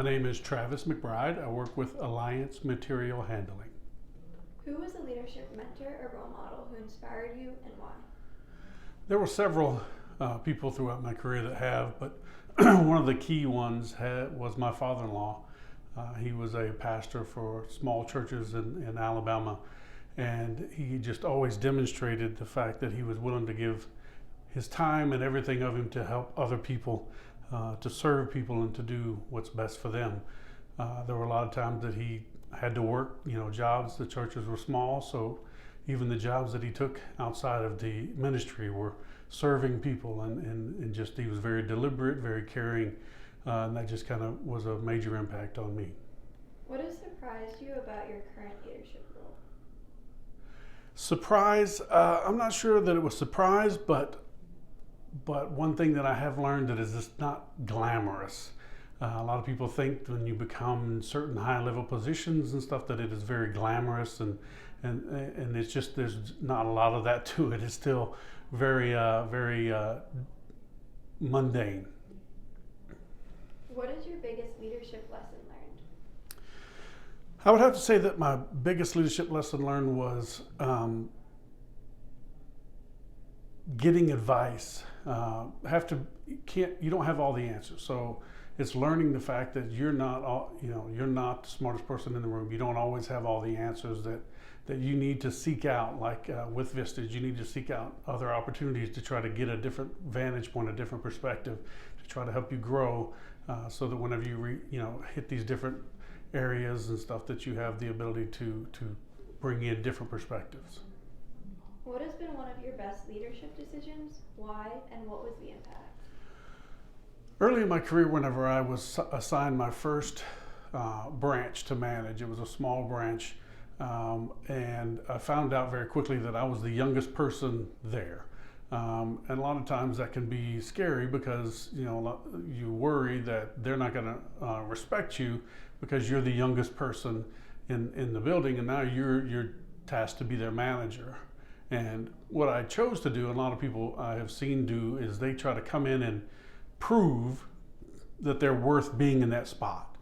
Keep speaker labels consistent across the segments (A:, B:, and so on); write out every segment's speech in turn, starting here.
A: My name is Travis McBride. I work with Alliance Material Handling.
B: Who was a leadership mentor or role model who inspired you and why?
A: There were several people throughout my career that have, but one of the key ones was my father-in-law. He was a pastor for small churches in Alabama, and he just always demonstrated the fact that he was willing to give his time and everything of him to help other people, to serve people and to do what's best for them. There were a lot of times that he had to work, jobs. The churches were small, so even the jobs that he took outside of the ministry were serving people, and just he was very deliberate, very caring, and that just kind of was a major impact on me.
B: What has surprised you about your current leadership role?
A: Surprise, I'm not sure that it was surprise, but one thing that I have learned that is just not glamorous. A lot of people think when you become certain high-level positions and stuff that it is very glamorous, and it's just there's not a lot of that to it. It's still very mundane.
B: What is your biggest leadership lesson learned?
A: I would have to say that my biggest leadership lesson learned was getting advice. You don't have all the answers, so it's learning the fact that you're not the smartest person in the room. You don't always have all the answers that you need to seek out. Like with Vistage, you need to seek out other opportunities to try to get a different vantage point, a different perspective, to try to help you grow, so that whenever you hit these different areas and stuff, that you have the ability to bring in different perspectives.
B: What has been one of your best leadership decisions? Why, and what was the impact?
A: Early in my career, whenever I was assigned my first branch to manage, it was a small branch, and I found out very quickly that I was the youngest person there. And a lot of times that can be scary because you worry that they're not going to respect you because you're the youngest person in the building, and now you're tasked to be their manager. And what I chose to do, and a lot of people I have seen do, is they try to come in and prove that they're worth being in that spot.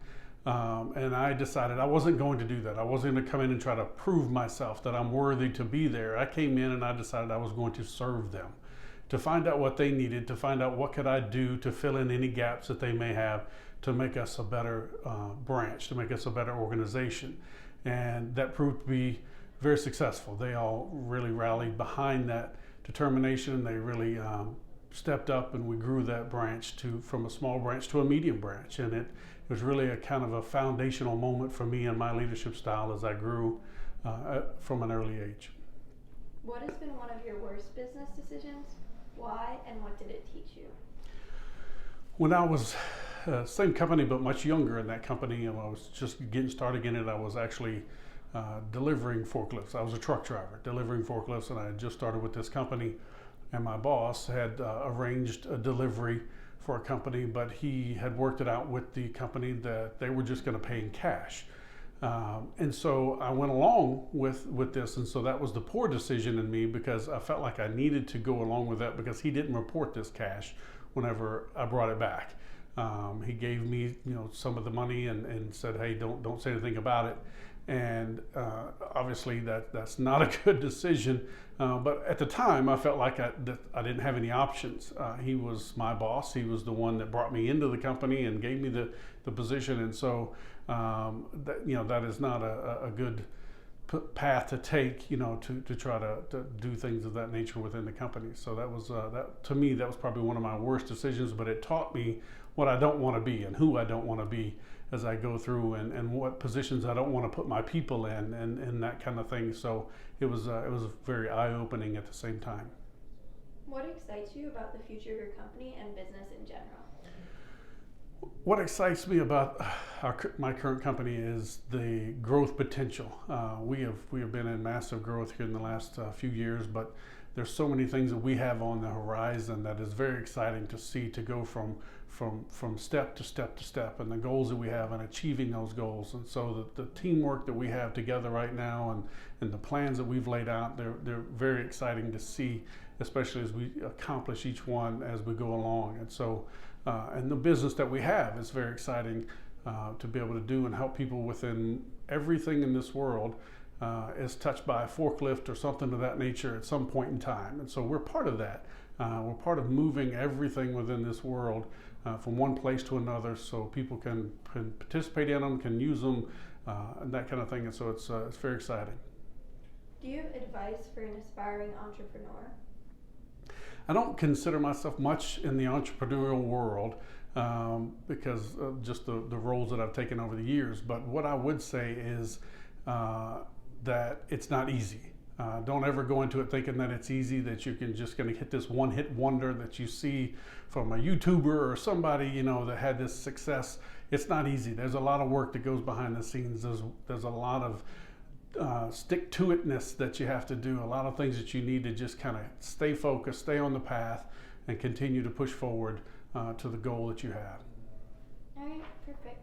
A: And I decided I wasn't going to do that. I wasn't going to come in and try to prove myself that I'm worthy to be there. I came in and I decided I was going to serve them, to find out what they needed, to find out what could I do to fill in any gaps that they may have, to make us a better branch, to make us a better organization. And that proved to be very successful. They all really rallied behind that determination. They really stepped up, and we grew that branch from a small branch to a medium branch. And it was really a kind of a foundational moment for me and my leadership style as I grew from an early age.
B: What has been one of your worst business decisions? Why, and what did it teach you?
A: When I was same company but much younger in that company, and I was just getting started in it, I was actually delivering forklifts. I was a truck driver delivering forklifts, and I had just started with this company, and my boss had arranged a delivery for a company, but he had worked it out with the company that they were just going to pay in cash. And so I went along with this, and so that was the poor decision in me, because I felt like I needed to go along with that because he didn't report this cash whenever I brought it back. He gave me some of the money and said, hey, don't say anything about it. And obviously that's not a good decision, but at the time I felt like I didn't have any options. He was my boss. He was the one that brought me into the company and gave me the position, and so that is not a good path to take, to try to do things of that nature within the company. So that was to me, that was probably one of my worst decisions, but it taught me what I don't want to be and who I don't want to be as I go through, and what positions I don't want to put my people in, and that kind of thing. So it was very eye-opening at the same time.
B: What excites you about the future of your company and business in general?
A: What excites me about my current company is the growth potential. We have been in massive growth here in the last few years, but there's so many things that we have on the horizon that is very exciting to see, to go from step to step to step, and the goals that we have and achieving those goals. And so the teamwork that we have together right now, and the plans that we've laid out, they're very exciting to see, especially as we accomplish each one as we go along. And so and the business that we have is very exciting to be able to do and help people within everything in this world is touched by a forklift or something of that nature at some point in time. And so we're part of that. We're part of moving everything within this world from one place to another, so people can participate in them, can use them, and that kind of thing. And so it's very exciting.
B: Do you have advice for an aspiring entrepreneur?
A: I don't consider myself much in the entrepreneurial world because of just the roles that I've taken over the years. But what I would say is that it's not easy. Don't ever go into it thinking that it's easy, that you can just going to hit this one-hit wonder that you see from a YouTuber or somebody, you know, that had this success. It's not easy. There's a lot of work that goes behind the scenes. There's a lot of stick-to-itness that you have to do, a lot of things that you need to just kind of stay focused, stay on the path, and continue to push forward to the goal that you have.
B: All right, perfect.